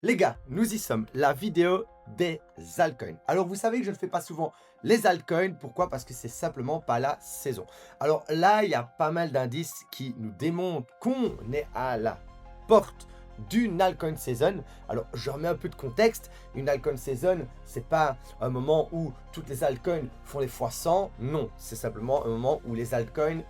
Les gars, nous y sommes, la vidéo des altcoins. Alors vous savez que je ne fais pas souvent les altcoins, pourquoi? Parce que c'est simplement pas la saison. Alors là, il y a pas mal d'indices qui nous démontrent qu'on est à la porte d'une altcoin season. Alors je remets un peu de contexte, une altcoin season, c'est pas un moment où toutes les altcoins font les fois 100, non, c'est simplement un moment où les altcoins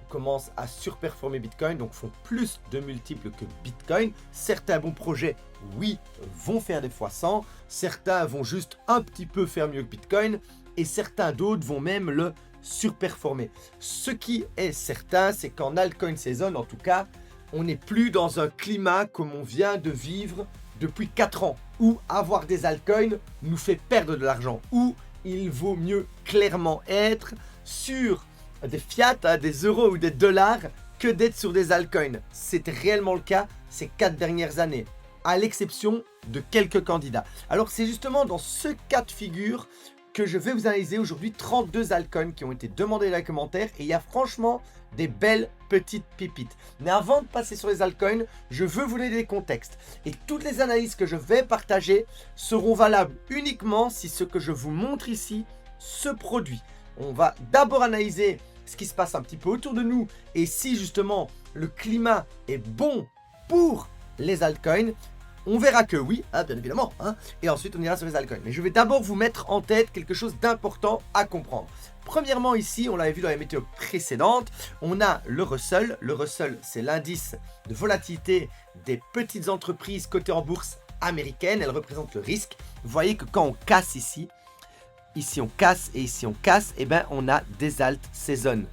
commencent à surperformer Bitcoin, donc font plus de multiples que Bitcoin. Certains bons projets, oui, vont faire des fois 100, certains vont juste un petit peu faire mieux que Bitcoin, et certains d'autres vont même le surperformer. Ce qui est certain, c'est qu'en altcoin season, en tout cas, on n'est plus dans un climat comme on vient de vivre depuis 4 ans, où avoir des altcoins nous fait perdre de l'argent, où il vaut mieux clairement être sur des fiat, des euros ou des dollars, que d'être sur des altcoins. C'était réellement le cas ces 4 dernières années, à l'exception de quelques candidats. Alors c'est justement dans ce cas de figure que je vais vous analyser aujourd'hui 32 altcoins qui ont été demandés dans les commentaires, et il y a franchement des belles petites pépites. Mais avant de passer sur les altcoins, je veux vous donner des contextes. Et toutes les analyses que je vais partager seront valables uniquement si ce que je vous montre ici se produit. On va d'abord analyser ce qui se passe un petit peu autour de nous et si justement le climat est bon pour les altcoins. On verra que oui, bien évidemment, et ensuite on ira sur les altcoins. Mais je vais d'abord vous mettre en tête quelque chose d'important à comprendre. Premièrement ici, on l'avait vu dans les météos précédentes, on a le Russell. Le Russell, c'est l'indice de volatilité des petites entreprises cotées en bourse américaine. Elle représente le risque. Vous voyez que quand on casse ici on casse et ici on casse, et on a des alt season.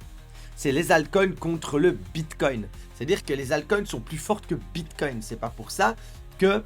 C'est les altcoins contre le Bitcoin. C'est-à-dire que les altcoins sont plus fortes que Bitcoin. C'est pas pour ça que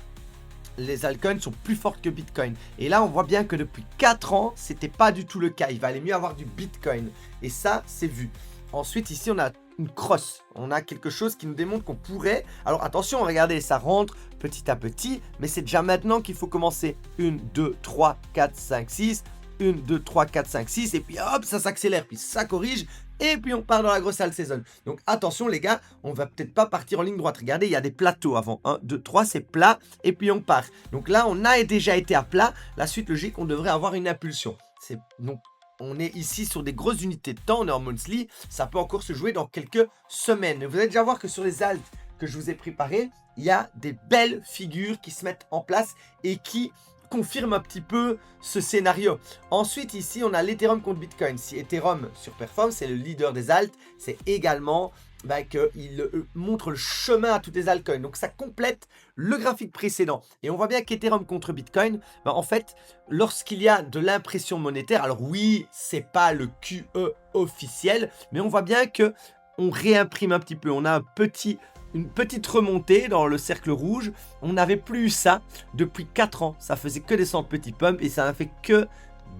les altcoins sont plus fortes que Bitcoin. Et là, on voit bien que depuis 4 ans, c'était pas du tout le cas. Il valait mieux avoir du Bitcoin. Et ça, c'est vu. Ensuite, ici, on a une crosse. On a quelque chose qui nous démontre qu'on pourrait... Alors, attention, regardez, ça rentre petit à petit. Mais c'est déjà maintenant qu'il faut commencer. 1, 2, 3, 4, 5, 6... 1, 2, 3, 4, 5, 6, et puis hop, ça s'accélère, puis ça corrige, et puis on part dans la grosse alt saison. Donc attention les gars, on va peut-être pas partir en ligne droite. Regardez, il y a des plateaux avant. 1, 2, 3, c'est plat, et puis on part. Donc là, on a déjà été à plat. La suite logique, on devrait avoir une impulsion. Donc on est ici sur des grosses unités de temps, on est en monthly, ça peut encore se jouer dans quelques semaines. Mais vous allez déjà voir que sur les alts que je vous ai préparés, il y a des belles figures qui se mettent en place et qui confirme un petit peu ce scénario. Ensuite ici on a l'Ethereum contre Bitcoin. Si Ethereum surperforme, c'est le leader des alts, c'est également qu'il montre le chemin à toutes les altcoins. Donc ça complète le graphique précédent. Et on voit bien qu'Ethereum contre Bitcoin, en fait, lorsqu'il y a de l'impression monétaire, alors oui, c'est pas le QE officiel, mais on voit bien que on réimprime un petit peu. On a une petite remontée dans le cercle rouge. On n'avait plus eu ça depuis 4 ans. Ça faisait que descendre petit pump et ça n'a fait que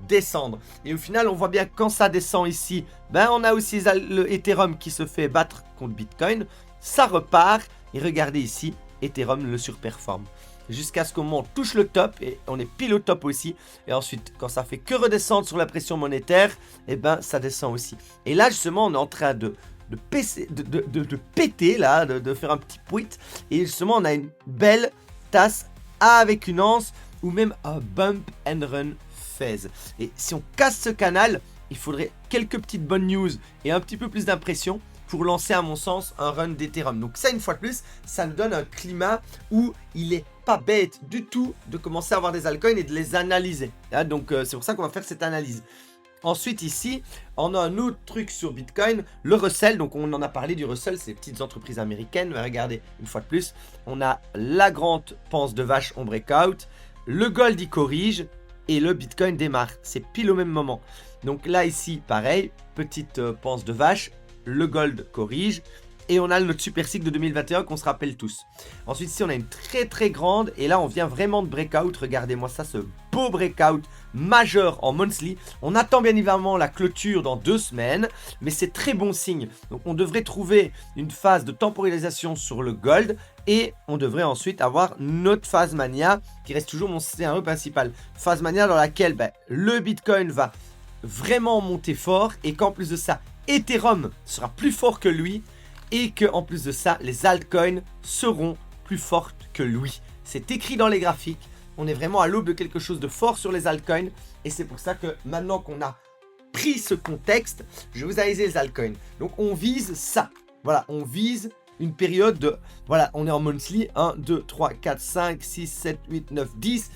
descendre. Et au final, on voit bien quand ça descend ici, on a aussi le Ethereum qui se fait battre contre Bitcoin. Ça repart et regardez ici, Ethereum le surperforme. Jusqu'à ce qu'on touche le top et on est pile au top aussi. Et ensuite, quand ça fait que redescendre sur la pression monétaire, ça descend aussi. Et là, justement, on est en train de péter là, de faire un petit pouit. Et justement, on a une belle tasse avec une anse ou même un bump and run phase. Et si on casse ce canal, il faudrait quelques petites bonnes news et un petit peu plus d'impression pour lancer, à mon sens, un run d'Ethereum. Donc ça, une fois de plus, ça nous donne un climat où il est pas bête du tout de commencer à avoir des altcoins et de les analyser. Donc c'est pour ça qu'on va faire cette analyse. Ensuite ici, on a un autre truc sur Bitcoin, le Russell. Donc on en a parlé du Russell, c'est les petites entreprises américaines. Mais regardez, une fois de plus, on a la grande panse de vache en breakout, le gold y corrige et le Bitcoin démarre. C'est pile au même moment. Donc là ici, pareil, petite panse de vache, le gold corrige. Et on a notre super cycle de 2021 qu'on se rappelle tous. Ensuite ici on a une très grande. Et là on vient vraiment de breakout. Regardez-moi ça, ce beau breakout majeur en monthly. On attend bien évidemment la clôture dans 2 semaines. Mais c'est très bon signe. Donc on devrait trouver une phase de temporalisation sur le gold. Et on devrait ensuite avoir notre phase mania qui reste toujours mon scénario principal. Phase mania dans laquelle le Bitcoin va vraiment monter fort. Et qu'en plus de ça, Ethereum sera plus fort que lui. Et que en plus de ça, les altcoins seront plus fortes que lui. c'est écrit dans les graphiques. On est vraiment à l'aube de quelque chose de fort sur les altcoins. Et c'est pour ça que maintenant qu'on a pris ce contexte, je vais vous analyser les altcoins. Donc on vise ça. Voilà, on vise une période de... Voilà, on est en monthly. 1, 2, 3, 4, 5, 6, 7, 8, 9, 10.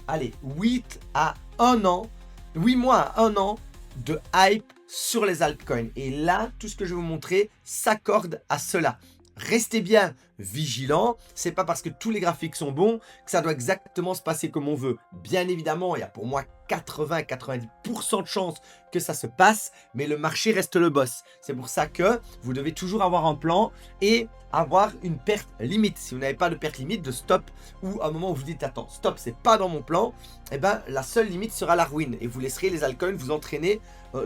Allez, 8 à 1 an. 8 mois à 1 an de hype sur les altcoins. Et là, tout ce que je vais vous montrer s'accorde à cela. Restez bien vigilants. C'est pas parce que tous les graphiques sont bons que ça doit exactement se passer comme on veut. Bien évidemment, il y a pour moi 80-90% de chances que ça se passe, mais le marché reste le boss. C'est pour ça que vous devez toujours avoir un plan et avoir une perte limite. Si vous n'avez pas de perte limite, de stop, ou à un moment où vous dites attends, stop, c'est pas dans mon plan, eh ben la seule limite sera la ruine et vous laisserez les altcoins vous entraîner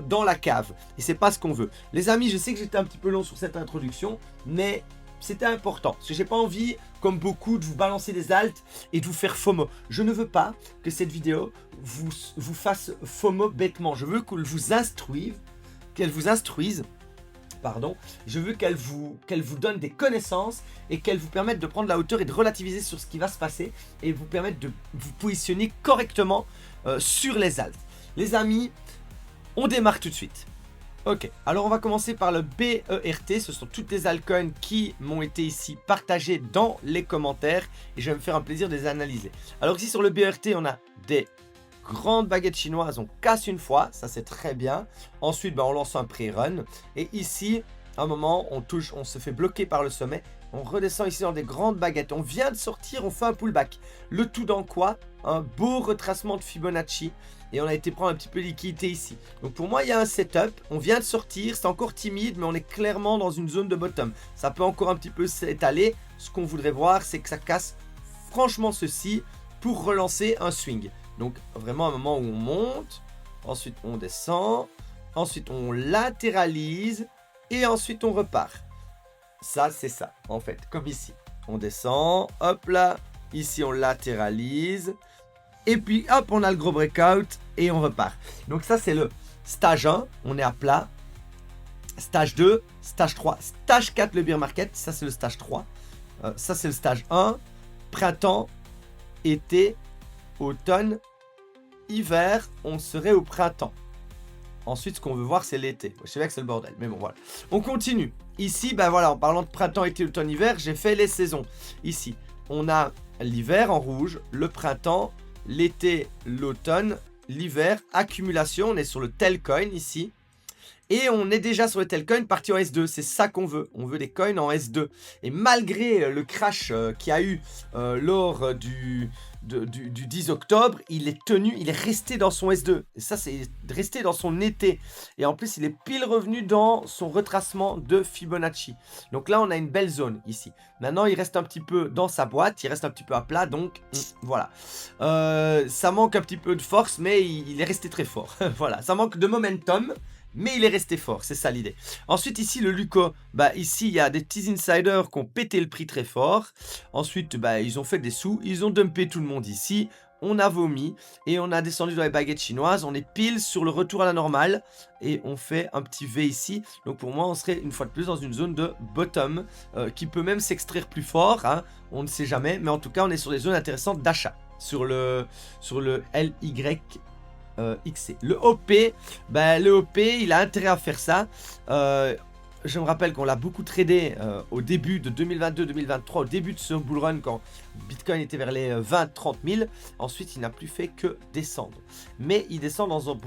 dans la cave. Et c'est pas ce qu'on veut. Les amis, je sais que j'étais un petit peu long sur cette introduction, mais c'était important, parce que j'ai pas envie, comme beaucoup, de vous balancer des alts et de vous faire FOMO. Je ne veux pas que cette vidéo vous fasse FOMO bêtement. Je veux qu'elle vous instruise, pardon. Je veux qu'elle vous donne des connaissances et qu'elle vous permette de prendre la hauteur et de relativiser sur ce qui va se passer et vous permettre de vous positionner correctement sur les alts. Les amis, on démarre tout de suite. Ok, alors on va commencer par le BERT, ce sont toutes les altcoins qui m'ont été ici partagées dans les commentaires et je vais me faire un plaisir de les analyser. Alors ici sur le BERT, on a des grandes baguettes chinoises, on casse une fois, ça c'est très bien. Ensuite, on lance un pré-run et ici, à un moment, on se fait bloquer par le sommet. On redescend ici dans des grandes baguettes. On vient de sortir, on fait un pullback. Le tout dans quoi? Un beau retracement de Fibonacci. Et on a été prendre un petit peu de liquidité ici. Donc pour moi, il y a un setup. On vient de sortir, c'est encore timide, mais on est clairement dans une zone de bottom. Ça peut encore un petit peu s'étaler. Ce qu'on voudrait voir, c'est que ça casse franchement ceci pour relancer un swing. Donc vraiment un moment où on monte. Ensuite, on descend. Ensuite, on latéralise. Et ensuite, on repart. Ça, c'est ça, en fait, comme ici. On descend, hop là, ici on latéralise, et puis hop, on a le gros breakout, et on repart. Donc ça, c'est le stage 1, on est à plat. Stage 2, stage 3, stage 4, le bear market, ça c'est le stage 3. Ça c'est le stage 1, printemps, été, automne, hiver, on serait au printemps. Ensuite, ce qu'on veut voir, c'est l'été. Je sais bien que c'est le bordel, mais bon, voilà. On continue. Ici, ben voilà, en parlant de printemps, été, automne, hiver, j'ai fait les saisons. Ici, on a l'hiver en rouge, le printemps, l'été, l'automne, l'hiver, accumulation. On est sur le Telcoin ici. Et on est déjà sur le Telcoin parti en S2. C'est ça qu'on veut. On veut des coins en S2. Et malgré le crash qu'il y a eu lors du 10 octobre, il est resté dans son S2. Et ça, c'est resté dans son été. Et en plus, il est pile revenu dans son retracement de Fibonacci. Donc là, on a une belle zone ici. Maintenant, il reste un petit peu dans sa boîte. Il reste un petit peu à plat. Donc, voilà. Ça manque un petit peu de force, mais il est resté très fort. Voilà. Ça manque de momentum. Mais il est resté fort, c'est ça l'idée. Ensuite, ici, le Luco. Bah, ici, il y a des petits insiders qui ont pété le prix très fort. Ensuite, bah, ils ont fait des sous. Ils ont dumpé tout le monde ici. On a vomi. Et on a descendu dans les baguettes chinoises. On est pile sur le retour à la normale. Et on fait un petit V ici. Donc, pour moi, on serait une fois de plus dans une zone de bottom. Qui peut même s'extraire plus fort. Hein. On ne sait jamais. Mais en tout cas, on est sur des zones intéressantes d'achat. Sur le LY. XC. Le OP, le OP, il a intérêt à faire ça. Je me rappelle qu'on l'a beaucoup tradé au début de 2022-2023, au début de ce bull run quand Bitcoin était vers les 20-30 000. Ensuite, il n'a plus fait que descendre. Mais il descend dans un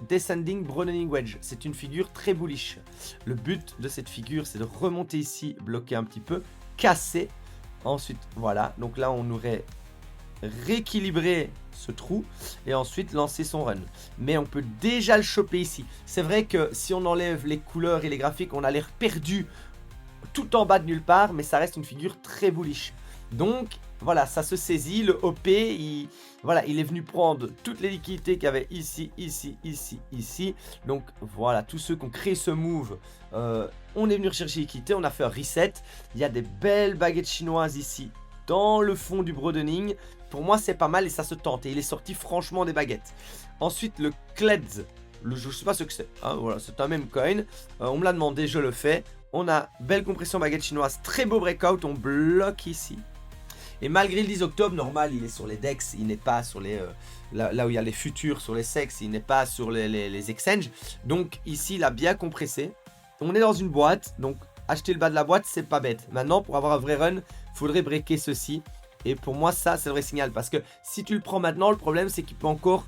descending broadening wedge. C'est une figure très bullish. Le but de cette figure, c'est de remonter ici, bloquer un petit peu, casser. Ensuite, voilà. Donc là, on aurait rééquilibrer ce trou et ensuite lancer son run. Mais on peut déjà le choper ici. C'est vrai que si on enlève les couleurs et les graphiques, on a l'air perdu tout en bas de nulle part, mais ça reste une figure très bullish. Donc voilà, ça se saisit. Le OP, il est venu prendre toutes les liquidités qu'il y avait ici, ici, ici, ici. Donc voilà, tous ceux qui ont créé ce move, on est venu rechercher liquidité, on a fait un reset. Il y a des belles baguettes chinoises ici dans le fond du broadening. Pour moi, c'est pas mal et ça se tente. Et il est sorti franchement des baguettes. Ensuite, le Kleds. Je sais pas ce que c'est. Hein, voilà, c'est un même coin. On me l'a demandé, je le fais. On a belle compression baguette chinoise. Très beau breakout. On bloque ici. Et malgré le 10 octobre, normal, il est sur les DEX, il n'est pas sur les... là où il y a les futurs sur les SEX, il n'est pas sur les exchanges. Donc ici, il a bien compressé. On est dans une boîte, donc acheter le bas de la boîte, c'est pas bête. Maintenant, pour avoir un vrai run, il faudrait breaker ceci. Et pour moi, ça, c'est le vrai signal. Parce que si tu le prends maintenant, le problème, c'est qu'il peut encore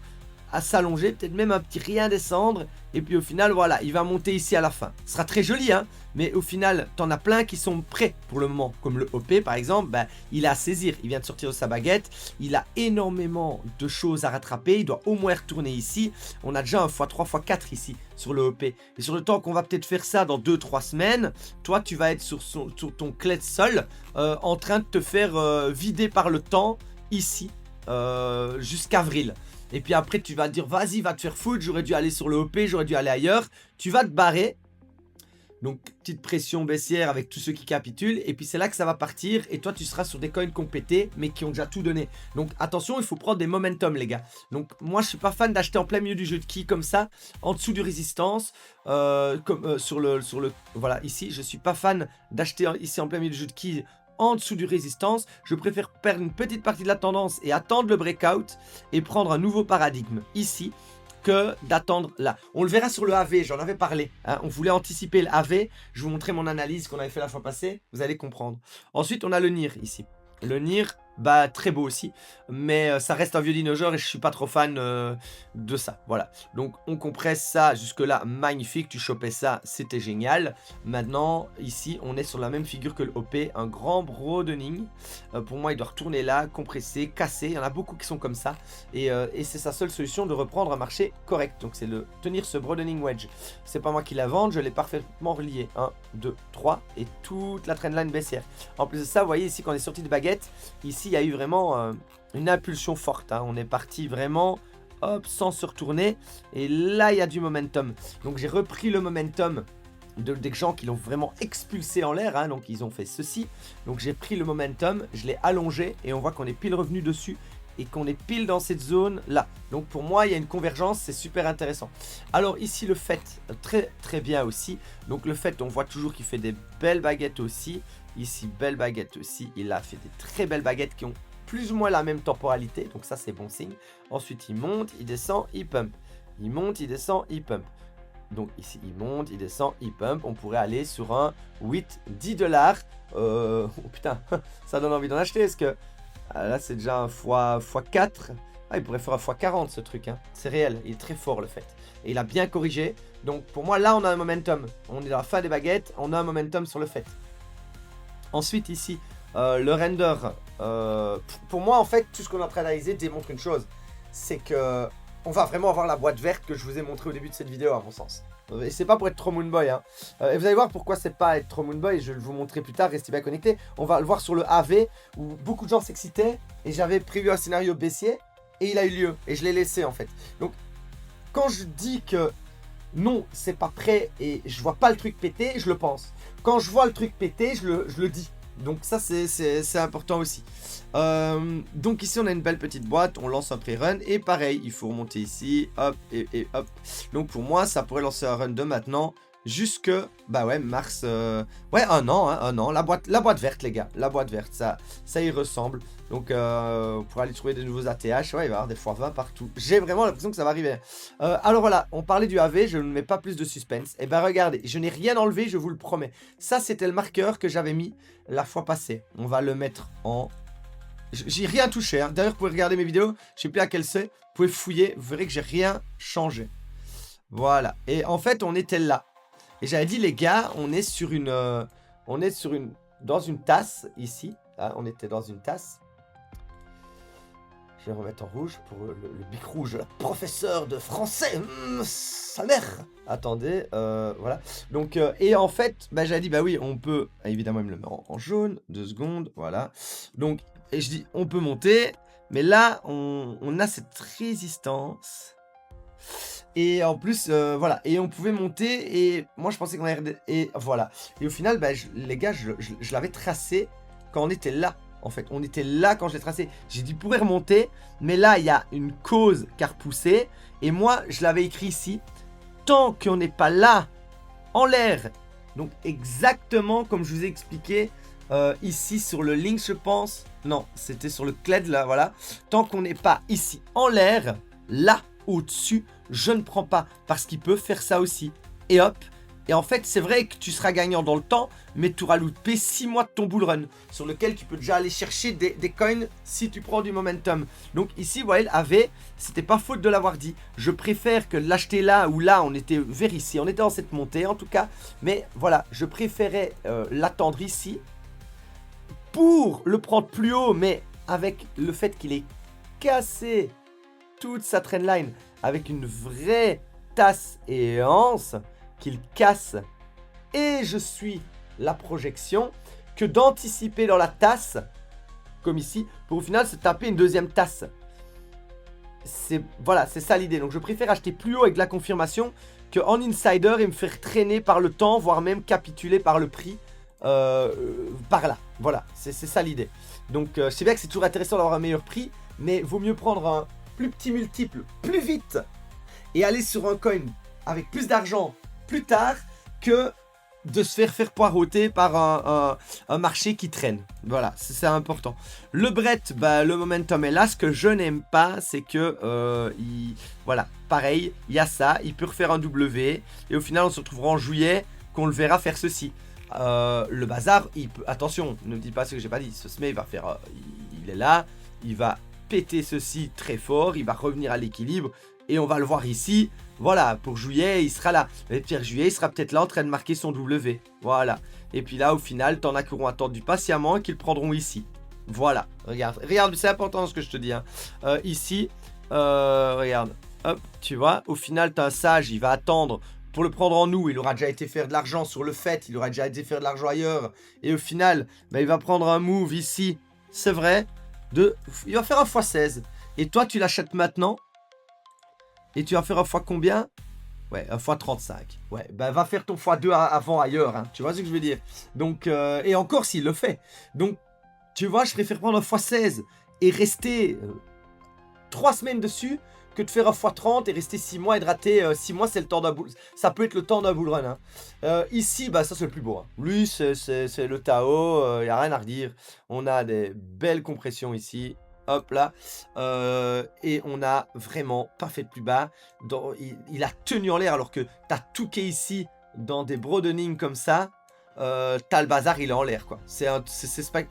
s'allonger, peut-être même un petit rien descendre. Et puis au final, voilà, il va monter ici à la fin. Ce sera très joli, hein. Mais au final, t'en as plein qui sont prêts pour le moment. Comme le OP, par exemple, ben, il a à saisir. Il vient de sortir de sa baguette. Il a énormément de choses à rattraper. Il doit au moins retourner ici. On a déjà un x3, x4 ici sur le OP. Et sur le temps qu'on va peut-être faire ça dans 2-3 semaines, toi, tu vas être sur ton clé de sol en train de te faire vider par le temps ici jusqu'avril. Et puis après, tu vas te dire, vas-y, va te faire foutre, j'aurais dû aller sur le OP, j'aurais dû aller ailleurs. Tu vas te barrer. Donc, petite pression baissière avec tous ceux qui capitulent. Et puis, c'est là que ça va partir. Et toi, tu seras sur des coins compétés, mais qui ont déjà tout donné. Donc, attention, il faut prendre des momentum, les gars. Donc, moi, je suis pas fan d'acheter en plein milieu du jeu de qui comme ça, en dessous du résistance. Sur le... Voilà, ici, je suis pas fan d'acheter ici en plein milieu du jeu de qui en dessous du résistance. Je préfère perdre une petite partie de la tendance et attendre le breakout et prendre un nouveau paradigme ici que d'attendre là. On le verra sur le AV, j'en avais parlé. Hein, on voulait anticiper le AV. Je vous montrais mon analyse qu'on avait fait la fois passée. Vous allez comprendre. Ensuite, on a le NIR ici. Le NIR, bah très beau aussi, mais ça reste un vieux dinosaure et je suis pas trop fan de ça, voilà. Donc on compresse ça jusque là, magnifique, tu chopais ça, c'était génial. Maintenant, ici, on est sur la même figure que le OP, un grand broadening. Pour moi, il doit retourner là, compresser, casser, il y en a beaucoup qui sont comme ça, et c'est sa seule solution de reprendre un marché correct. Donc c'est de tenir ce broadening wedge. C'est pas moi qui la vende, je l'ai parfaitement relié. 1, 2, 3, et toute la trendline baissière. En plus de ça, vous voyez ici, quand on est sorti de baguette, ici, il y a eu vraiment une impulsion forte. Hein. On est parti vraiment, hop, sans se retourner. Et là, il y a du momentum. Donc, j'ai repris le momentum des gens qui l'ont vraiment expulsé en l'air. Hein. Donc, ils ont fait ceci. Donc, j'ai pris le momentum, je l'ai allongé. Et on voit qu'on est pile revenu dessus. Et qu'on est pile dans cette zone là. Donc pour moi il y a une convergence, c'est super intéressant. Alors ici le fait, très très bien aussi. Donc le fait, on voit toujours qu'il fait des belles baguettes aussi. Ici belle baguette aussi, il a fait des très belles baguettes qui ont plus ou moins la même temporalité. Donc ça c'est bon signe. Ensuite il monte, il descend, il pump. Il monte, il descend, il pump. Donc ici il monte, il descend, il pump. On pourrait aller sur un 8-10 $. Oh putain, ça donne envie d'en acheter. Est-ce que... Ah, là, c'est déjà un x4. Ah, il pourrait faire un x40 ce truc. Hein. C'est réel. Il est très fort le fait. Et il a bien corrigé. Donc, pour moi, là, on a un momentum. On est dans la fin des baguettes. On a un momentum sur le fait. Ensuite, ici, le render. Pour moi, en fait, tout ce qu'on est en train d'analyser démontre une chose. C'est que on va vraiment avoir la boîte verte que je vous ai montré au début de cette vidéo, à mon sens. Et c'est pas pour être trop Moonboy. Hein. Et vous allez voir pourquoi c'est pas être trop Moonboy. Je vais vous montrer plus tard. Restez bien connectés. On va le voir sur le AV où beaucoup de gens s'excitaient. Et j'avais prévu un scénario baissier. Et il a eu lieu. Et je l'ai laissé en fait. Donc, quand je dis que non, c'est pas prêt et je vois pas le truc péter, je le pense. Quand je vois le truc péter, je le dis. Donc ça c'est important aussi. Donc ici on a une belle petite boîte, on lance un pré-run et pareil, il faut remonter ici, hop et hop. Donc pour moi ça pourrait lancer un run de maintenant jusque, bah ouais, mars, ouais un an, hein, un an, la boîte verte les gars, la boîte verte, ça y ressemble. Donc pour aller trouver des nouveaux ATH, ouais il va y avoir des x20 partout. J'ai vraiment l'impression que ça va arriver. Alors voilà, on parlait du AV, je ne mets pas plus de suspense. Et ben regardez, je n'ai rien enlevé, je vous le promets. Ça c'était le marqueur que j'avais mis la fois passée. On va le mettre en... J'ai rien touché, hein. D'ailleurs vous pouvez regarder mes vidéos, je sais plus à quelle c'est. Vous pouvez fouiller, vous verrez que j'ai rien changé. Voilà, et en fait on était là. Et j'avais dit les gars, on est sur une... dans une tasse ici. Là, on était dans une tasse. Je vais remettre en rouge pour le bic rouge. Professeur de français, sa mère. Attendez, voilà. Donc, et en fait, bah, j'avais dit, bah oui, on peut, évidemment, il me le met en jaune, 2 secondes, voilà. Donc, et je dis, on peut monter, mais là, on a cette résistance. Et en plus, voilà, et on pouvait monter, et moi, je pensais qu'on allait... Et voilà. Et au final, bah, les gars, je l'avais tracé quand on était là. En fait, on était là quand je l'ai tracé. J'ai dit, pourrait remonter. Mais là, il y a une cause qui a repoussé. Et moi, je l'avais écrit ici. Tant qu'on n'est pas là, en l'air. Donc, exactement comme je vous ai expliqué ici sur le link, je pense. Non, c'était sur le CLED, là, voilà. Tant qu'on n'est pas ici en l'air, là, au-dessus, je ne prends pas. Parce qu'il peut faire ça aussi. Et hop. Et en fait, c'est vrai que tu seras gagnant dans le temps, mais tu auras loupé 6 mois de ton bull run, sur lequel tu peux déjà aller chercher des coins si tu prends du momentum. Donc ici, vous voyez, AV, c'était pas faute de l'avoir dit. Je préfère que l'acheter là ou là, on était vers ici, on était dans cette montée en tout cas. Mais voilà, je préférais l'attendre ici pour le prendre plus haut, mais avec le fait qu'il ait cassé toute sa trendline avec une vraie tasse et anse, qu'il casse, et je suis la projection, que d'anticiper dans la tasse, comme ici, pour au final se taper une deuxième tasse. Voilà, c'est ça l'idée. Donc je préfère acheter plus haut avec la confirmation qu'en insider et me faire traîner par le temps, voire même capituler par le prix par là. Voilà, c'est ça l'idée. Donc je sais bien que c'est toujours intéressant d'avoir un meilleur prix, mais vaut mieux prendre un plus petit multiple plus vite et aller sur un coin avec plus d'argent plus tard que de se faire poireauter par un marché qui traîne. Voilà, c'est important. Le Brett, bah, le momentum est là. Ce que je n'aime pas, c'est que, voilà, pareil, il y a ça. Il peut refaire un W. Et au final, on se retrouvera en juillet qu'on le verra faire ceci. Le bazar, attention, ne me dis pas ce que j'ai pas dit. Ce SME, il va faire... il est là. Il va péter ceci très fort. Il va revenir à l'équilibre. Et on va le voir ici. Voilà, pour juillet, il sera là. Et Pierre Juillet, il sera peut-être là en train de marquer son W. Voilà. Et puis là, au final, t'en as qui auront attendu patiemment et qui le prendront ici. Voilà. Regarde, c'est important ce que je te dis. Hein. Ici, regarde. Hop, tu vois. Au final, t'as un sage, il va attendre pour le prendre en nous. Il aura déjà été faire de l'argent sur le fait. Il aura déjà été faire de l'argent ailleurs. Et au final, bah, il va prendre un move ici. C'est vrai. Il va faire un x16. Et toi, tu l'achètes maintenant. Et tu vas faire un fois combien? Ouais, un fois 35. Ouais, bah va faire ton x2 avant ailleurs, hein. Tu vois ce que je veux dire? Donc, et encore s'il le fait. Donc, tu vois, je préfère prendre un x16 et rester 3 semaines dessus que de faire un x30 et rester 6 mois et de rater 6 mois, c'est le temps d'un bull. Ça peut être le temps d'un bull run. Hein. Ici, bah ça c'est le plus beau. Hein. Lui, c'est le Tao, il n'y a rien à redire. On a des belles compressions ici. Hop là, et on a vraiment pas fait de plus bas. Il a tenu en l'air alors que t'as tout qui est ici dans des broadening comme ça. T'as le bazar, il est en l'air quoi.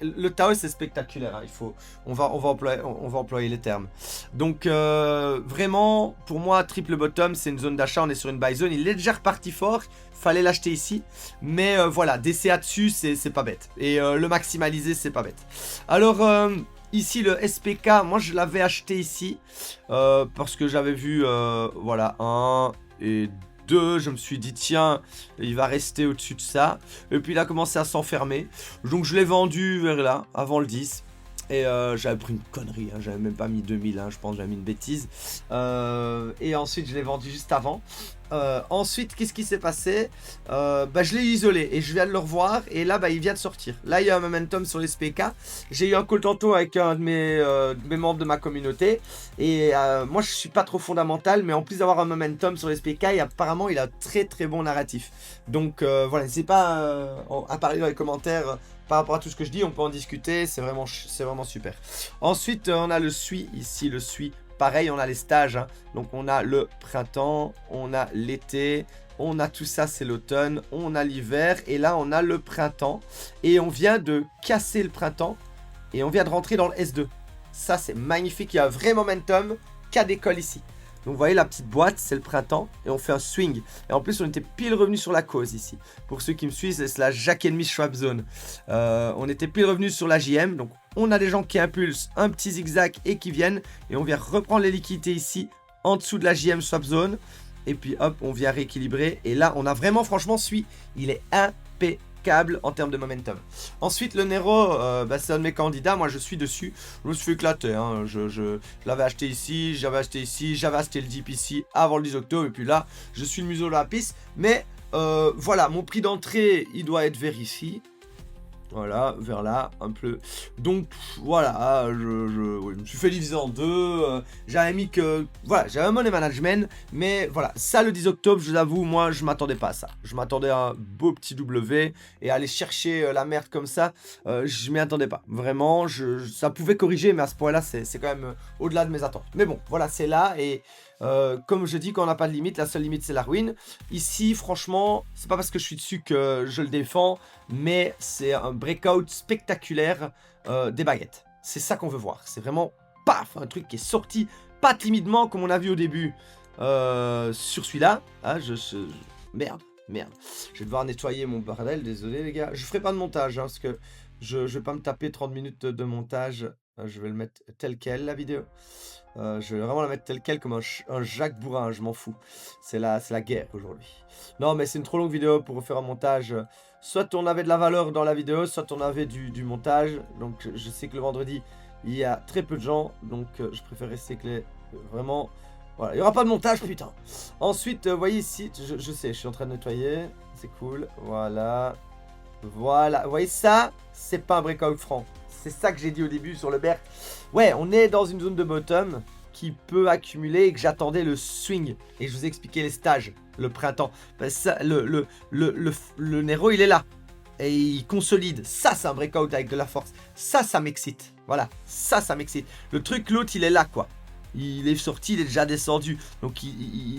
Le Tao c'est spectaculaire. Hein. On va employer les termes. Donc vraiment, pour moi, triple bottom, c'est une zone d'achat. On est sur une buy zone. Il est déjà reparti fort. Fallait l'acheter ici. Mais voilà, DCA dessus, c'est pas bête. Et le maximaliser, c'est pas bête. Alors. Ici le SPK, moi je l'avais acheté ici parce que j'avais vu voilà 1 et 2, je me suis dit tiens il va rester au-dessus de ça et puis il a commencé à s'enfermer donc je l'ai vendu vers là avant le 10 et j'avais pris une connerie, hein, j'avais même pas mis 2000, hein, je pense j'avais mis une bêtise et ensuite je l'ai vendu juste avant. Ensuite, qu'est-ce qui s'est passé? Bah, je l'ai isolé et je viens de le revoir. Et là, bah, il vient de sortir. Là, il y a un momentum sur les SPK. J'ai eu un call tantôt avec un de mes membres de ma communauté. Et moi, je suis pas trop fondamental. Mais en plus d'avoir un momentum sur les SPK, apparemment, il a un très très bon narratif. Donc voilà, n'hésitez pas à parler dans les commentaires. Par rapport à tout ce que je dis, on peut en discuter. C'est vraiment super. Ensuite, on a le SUI ici, le SUI. Pareil, on a les stages, hein. Donc on a le printemps, on a l'été, on a tout ça, c'est l'automne, on a l'hiver, et là on a le printemps. Et on vient de casser le printemps, et on vient de rentrer dans le S2. Ça c'est magnifique, il y a un vrai momentum, cas d'école ici. Donc vous voyez la petite boîte, c'est le printemps, et on fait un swing. Et en plus on était pile revenu sur la cause ici. Pour ceux qui me suivent, c'est la Jack and Miss Schwab Zone. On était pile revenu sur la JM, donc on a des gens qui impulsent un petit zigzag et qui viennent. Et on vient reprendre les liquidités ici, en dessous de la JM Swap Zone. Et puis hop, on vient rééquilibrer. Et là, on a vraiment, franchement, il est impeccable en termes de momentum. Ensuite, le Nero, bah, c'est un de mes candidats. Moi, je suis dessus. Je me suis fait éclater. Hein. Je l'avais acheté ici, j'avais acheté ici, j'avais acheté le dip ici avant le 10 octobre. Et puis là, je suis le museau de la piste. Mais voilà, mon prix d'entrée, il doit être vers ici. Voilà, vers là, un peu. Donc, voilà, oui, je me suis fait diviser en deux. J'avais mis que... Voilà, j'avais un money management. Mais voilà, ça, le 10 octobre, je vous avoue, moi, je m'attendais pas à ça. Je m'attendais à un beau petit W. Et aller chercher la merde comme ça, je m'y attendais pas. Vraiment, ça pouvait corriger, mais à ce point-là, c'est quand même au-delà de mes attentes. Mais bon, voilà, c'est là. Et comme je dis, quand on n'a pas de limite, la seule limite, c'est la ruine. Ici, franchement, c'est pas parce que je suis dessus que je le défends. Mais c'est un breakout spectaculaire des baguettes. C'est ça qu'on veut voir. C'est vraiment, paf, un truc qui est sorti, pas timidement comme on a vu au début sur celui-là. Ah, merde. Je vais devoir nettoyer mon bordel, désolé les gars. Je ferai pas de montage, hein, parce que je vais pas me taper 30 minutes de montage. Je vais le mettre tel quel, la vidéo. Je vais vraiment la mettre tel quel comme un Jacques Bourrin, je m'en fous. C'est la guerre aujourd'hui. Non, mais c'est une trop longue vidéo pour refaire un montage. Soit on avait de la valeur dans la vidéo, soit on avait du montage. Donc je sais que le vendredi, il y a très peu de gens. Donc je préfère rester vraiment... Voilà, il n'y aura pas de montage, putain. Ensuite, vous voyez ici, je sais, je suis en train de nettoyer. C'est cool, voilà. Voilà, vous voyez ça, c'est pas un breakout franc. C'est ça que j'ai dit au début sur le BERT. Ouais, on est dans une zone de bottom qui peut accumuler et que j'attendais le swing. Et je vous ai expliqué les stages, le printemps. Ben ça, le Nero, il est là. Et il consolide. Ça, c'est un breakout avec de la force. Ça m'excite. Voilà, ça m'excite. Le truc, l'autre, il est là, quoi. Il est sorti, il est déjà descendu. Donc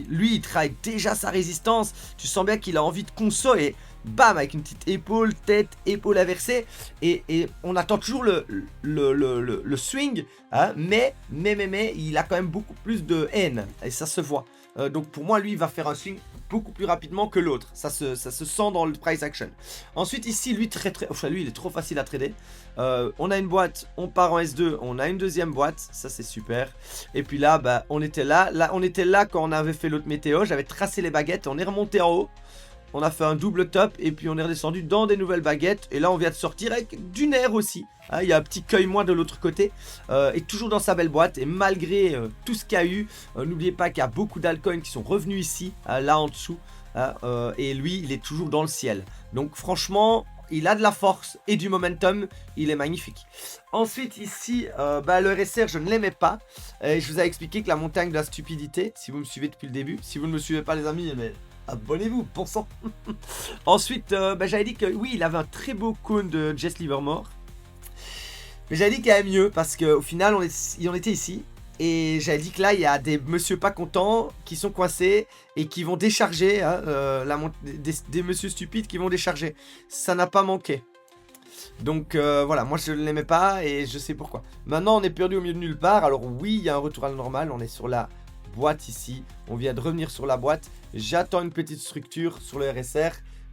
lui, il travaille déjà sa résistance. Tu sens bien qu'il a envie de conso et bam, avec une petite épaule, tête, épaule inversée. Et on attend toujours le swing. Hein, mais il a quand même beaucoup plus de haine. Et ça se voit. Donc pour moi, lui, il va faire un swing beaucoup plus rapidement que l'autre. Ça se sent dans le price action. Ensuite, ici, lui, enfin, lui, il est trop facile à trader. On a une boîte, on part en S2, on a une deuxième boîte. Ça, c'est super. Et puis là, bah, on était là. On était là quand on avait fait l'autre météo. J'avais tracé les baguettes. On est remonté en haut. On a fait un double top et puis on est redescendu dans des nouvelles baguettes. Et là, on vient de sortir avec du nerf aussi. Hein, il y a un petit cueil moins de l'autre côté. Et toujours dans sa belle boîte. Et malgré tout ce qu'il y a eu, n'oubliez pas qu'il y a beaucoup d'altcoins qui sont revenus ici, là en dessous. Hein, et lui, il est toujours dans le ciel. Donc franchement, il a de la force et du momentum. Il est magnifique. Ensuite, ici, le RSR, je ne l'aimais pas. Et je vous ai expliqué que la montagne de la stupidité, si vous me suivez depuis le début. Si vous ne me suivez pas, les amis, mais... abonnez-vous, pour sang. Ensuite, j'avais dit que oui, il avait un très beau cône de Jess Livermore. Mais j'avais dit qu'il y avait mieux parce qu'au final, on était ici. Et j'avais dit que là, il y a des monsieur pas contents qui sont coincés et qui vont décharger. Hein, des monsieur stupides qui vont décharger. Ça n'a pas manqué. Donc voilà, moi je ne l'aimais pas et je sais pourquoi. Maintenant, on est perdu au milieu de nulle part. Alors oui, il y a un retour à la normale. On est sur la boîte ici. On vient de revenir sur la boîte. J'attends une petite structure sur le RSR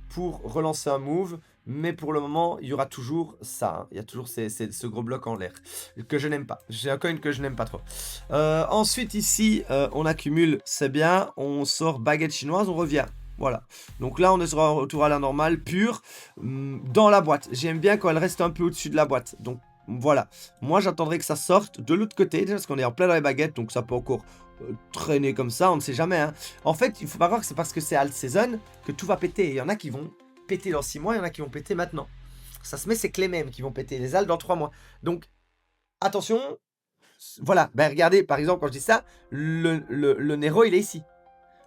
pour relancer un move. Mais pour le moment, il y aura toujours ça. Hein. Il y a toujours ce gros bloc en l'air que je n'aime pas. J'ai un coin que je n'aime pas trop. Ensuite, ici, on accumule. C'est bien. On sort baguette chinoise. On revient. Voilà. Donc là, on est sur un retour à la normale pure dans la boîte. J'aime bien quand elle reste un peu au-dessus de la boîte. Donc voilà. Moi, j'attendrai que ça sorte de l'autre côté. Déjà parce qu'on est en plein dans les baguettes. Donc ça peut encore... traîner comme ça, on ne sait jamais. Hein. En fait, il faut pas croire que c'est parce que c'est alt season que tout va péter. Il y en a qui vont péter dans 6 mois, il y en a qui vont péter maintenant. Ça se met, c'est que les mêmes qui vont péter les alts dans 3 mois. Donc, attention. Voilà, ben regardez, par exemple, quand je dis ça, le Nero, il est ici.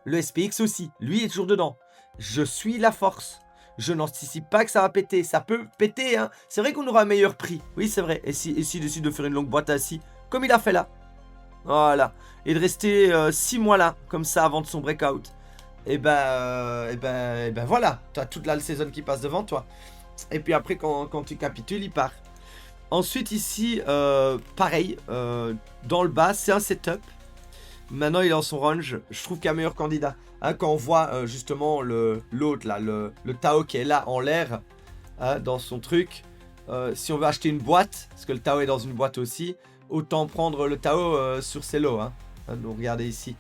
Le SPX aussi, lui, il est toujours dedans. Je suis la force. Je n'anticipe pas que ça va péter. Ça peut péter, hein. C'est vrai qu'on aura un meilleur prix. Oui, c'est vrai. Et s'il décide de faire une longue boîte assis, comme il a fait là. Voilà. Et de rester 6 mois là, comme ça, avant de son breakout. Et ben voilà. Tu as toute la saison qui passe devant toi. Et puis après, quand tu capitules, il part. Ensuite, ici, pareil. Dans le bas, c'est un setup. Maintenant, il est en son range. Je trouve qu'il y a un meilleur candidat. Hein, quand on voit justement l'autre, là, le Tao qui est là en l'air, hein, dans son truc. Si on veut acheter une boîte, parce que le Tao est dans une boîte aussi, autant prendre le Tao sur ses lots. Hein. Donc regardez ici.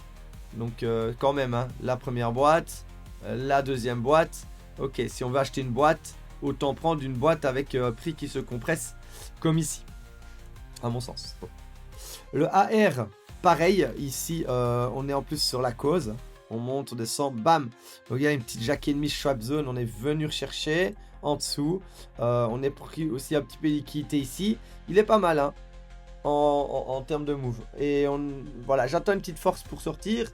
Donc quand même, hein, la première boîte, la deuxième boîte. Ok, si on veut acheter une boîte, autant prendre une boîte avec un prix qui se compresse, comme ici. À mon sens. Bon. Le AR, pareil, ici, on est en plus sur la cause. On monte, on descend, bam. Donc il y a une petite jack et demi swap zone, on est venu rechercher. en dessous. On est pris aussi un petit peu liquidité ici. Il est pas mal, hein, en termes de move. Et voilà, j'attends une petite force pour sortir.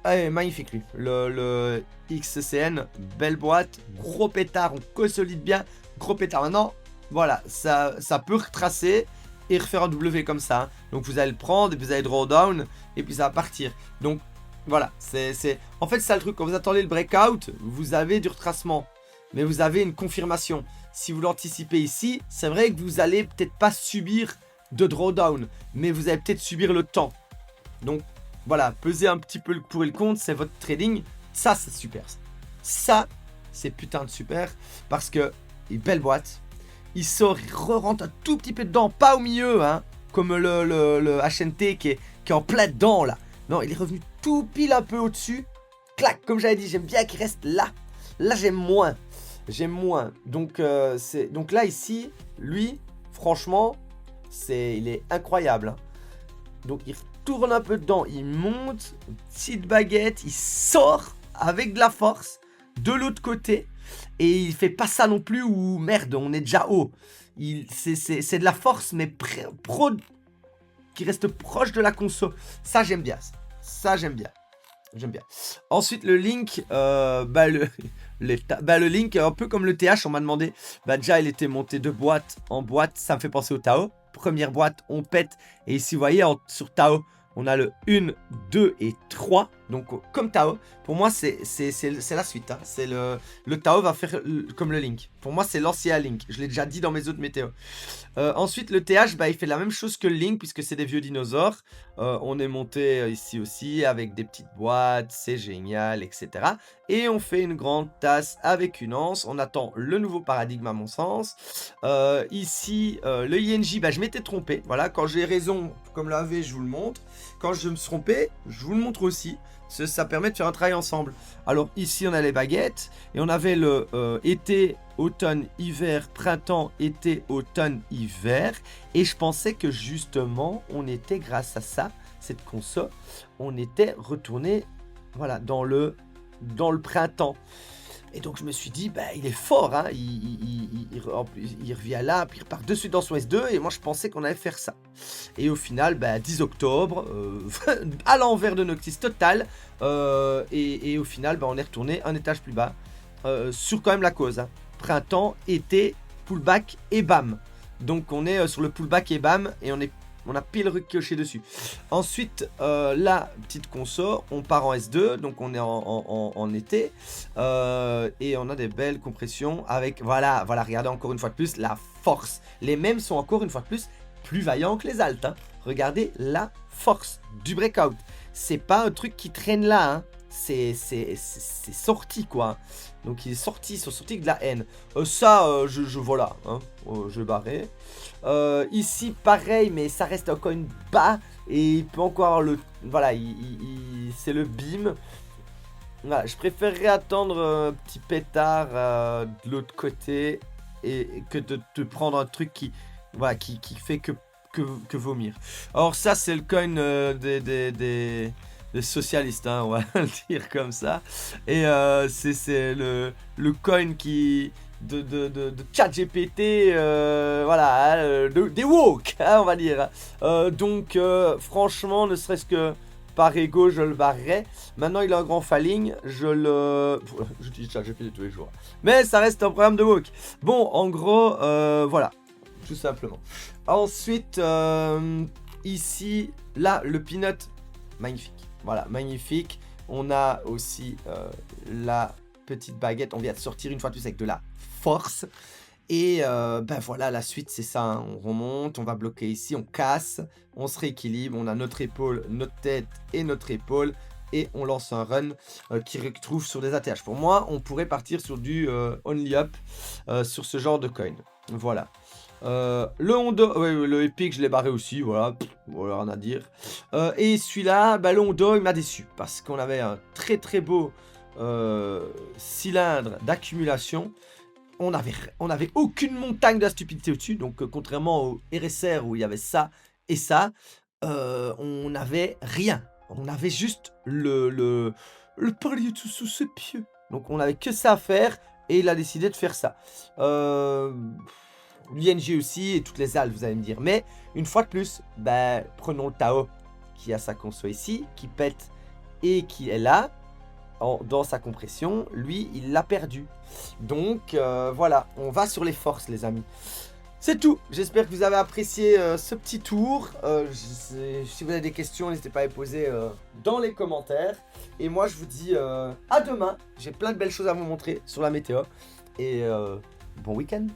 Ah, magnifique lui. Le XCN, belle boîte, gros pétard, on consolide bien. Gros pétard. Maintenant, voilà, ça peut retracer et refaire un W comme ça, hein. Donc vous allez le prendre et vous allez draw down et puis ça va partir. Donc voilà, en fait, c'est ça le truc. Quand vous attendez le breakout, vous avez du retracement, mais vous avez une confirmation. Si vous l'anticipez ici, c'est vrai que vous allez peut-être pas subir de drawdown, mais vous allez peut-être subir le temps. Donc voilà, peser un petit peu le pour et le contre, c'est votre trading. Ça, c'est super. Ça, c'est putain de super. Parce que, belle boîte. Il sort, il re-rentre un tout petit peu dedans, pas au milieu, hein. Comme le HNT qui est en plein dedans, là. Non, il est revenu tout pile un peu au-dessus. Clac, comme j'avais dit, j'aime bien qu'il reste là. Là, j'aime moins. J'aime moins. Donc, donc là, ici, lui, franchement, il est incroyable, hein. Donc, il tourne un peu dedans, il monte, petite baguette, il sort avec de la force de l'autre côté. Et il fait pas ça non plus où merde, on est déjà haut. C'est de la force, mais qui reste proche de la conso. Ça, j'aime bien. Ça, j'aime bien. J'aime bien. Ensuite, le link, le link, un peu comme le TH, on m'a demandé. Déjà, il était monté de boîte en boîte. Ça me fait penser au Tao. Première boîte, on pète. Et ici, vous voyez, sur Tao, on a le 1, 2 et 3. Donc, comme Tao, pour moi, c'est la suite, hein. C'est le Tao va faire comme le Link. Pour moi, c'est l'ancien Link. Je l'ai déjà dit dans mes autres météos. Ensuite, le TH, il fait la même chose que le Link, puisque c'est des vieux dinosaures. On est monté ici aussi avec des petites boîtes. C'est génial, etc. Et on fait une grande tasse avec une anse. On attend le nouveau paradigme, à mon sens. Ici, le INJ, je m'étais trompé. Voilà, quand j'ai raison, comme la V, je vous le montre. Quand je me suis trompé, je vous le montre aussi. Ça permet de faire un travail ensemble. Alors ici, on a les baguettes. Et on avait le été, automne, hiver, printemps, été, automne, hiver. Et je pensais que justement, on était, grâce à ça, cette console, on était retourné, voilà, dans le printemps. Et donc je me suis dit, il est fort, hein. Il revient là, puis il repart de suite dans son S2, et moi je pensais qu'on allait faire ça. Et au final, 10 octobre, à l'envers de Noctis total, et au final, on est retourné un étage plus bas, sur quand même la cause, hein. Printemps, été, pullback et bam. Donc on est sur le pullback et bam, et on a pile ricochet dessus. Ensuite, la petite console, on part en S2, donc on est en été. Et on a des belles compressions avec, voilà, regardez encore une fois de plus, la force. Les mêmes sont encore une fois de plus vaillants que les altes, hein. Regardez la force du breakout. C'est pas un truc qui traîne là, hein. C'est sorti, quoi. Donc il est sorti, ils sont sortis avec de la haine. Voilà, hein, je vais barrer. Ici, pareil, mais ça reste encore une bas. Et il peut encore avoir le... Voilà, c'est le beam. Voilà, je préférerais attendre un petit pétard de l'autre côté. Et que de te prendre un truc qui fait que vomir. Alors ça, c'est le coin des socialistes, hein, on va le dire comme ça. Et c'est le coin qui... de ChatGPT, voilà, hein, des woke, hein, on va dire. Donc, franchement, ne serait-ce que par ego, je le barrerais. Maintenant, il a un grand falling, j'utilise ChatGPT tous les jours. Mais ça reste un programme de woke. Bon, en gros, voilà, tout simplement. Ensuite, ici, là, le peanut, magnifique. Voilà, magnifique. On a aussi la petite baguette. On vient de sortir une fois de plus avec de la force. Et voilà, la suite, c'est ça, hein. On remonte, on va bloquer ici, on casse, on se rééquilibre. On a notre épaule, notre tête et notre épaule. Et on lance un run qui retrouve sur des ATH. Pour moi, on pourrait partir sur du only up sur ce genre de coin. Voilà. Le Hondo, ouais, le Epic, je l'ai barré aussi, voilà, voilà, rien à dire. Et celui-là, le Hondo, il m'a déçu, parce qu'on avait un très très beau cylindre d'accumulation. On avait aucune montagne de la stupidité au-dessus, donc contrairement au RSR où il y avait ça et ça, on n'avait rien. On avait juste le palier sous ses pieds. Donc on n'avait que ça à faire. et il a décidé de faire ça. L'ING aussi et toutes les AL, vous allez me dire. Mais une fois de plus, ben, prenons le Tao qui a sa conso ici, qui pète et qui est là, dans sa compression. Lui, il l'a perdu. Donc voilà, on va sur les forces les amis. C'est tout, j'espère que vous avez apprécié ce petit tour. Si vous avez des questions, n'hésitez pas à les poser dans les commentaires. Et moi je vous dis à demain, j'ai plein de belles choses à vous montrer sur la météo. Et bon week-end.